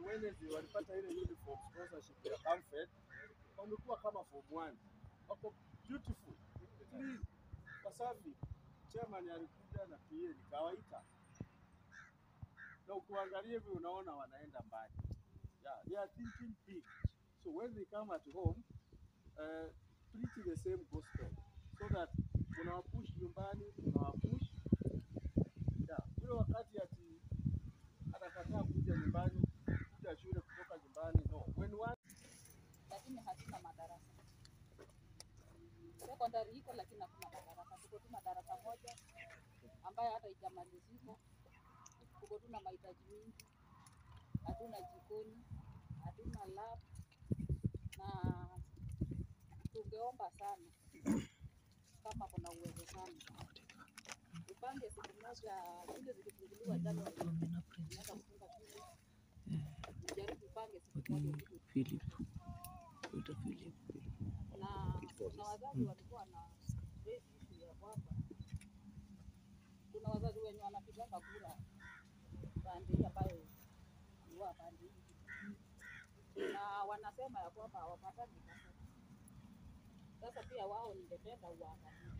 Wednesday walipata ile uniform sponsorship ya Comfort, wamekuwa kama form 1, wako beautiful clean, wasafi. Chairman alikuja na PA nikawaita, na ukiangalia hivi unaona wanaenda mbali. Yeah, they are thinking big. So when they come at home, preach the same gospel so that unawapush nyumbani, unawapush. Yeah, ule wakati ati atakataa kuja nyumbani, kuja shule kutoka nyumbani, no. When one lakini hatuna madarasa. Sekondari iko lakini hatuna madarasa. Tuko tu madarasa moja ambayo hata haijamalizika. Tuko tu na mahitaji mingi. Hatuna jikoni, hatuna lab, na tungeomba sana kama kuna uwezekano upange siku moja shule zikifunguliwa Januari, tunaweza kufunga shule. Jaribu upange siku moja Philip. na wazazi walikuwa na issue ya kwamba kuna wazazi wenye wanapiganga kura pande hii ambayo ni wa pande hii, na wanasema ya kwamba hawapatani pesa. Sasa pia wao ningependa uangalie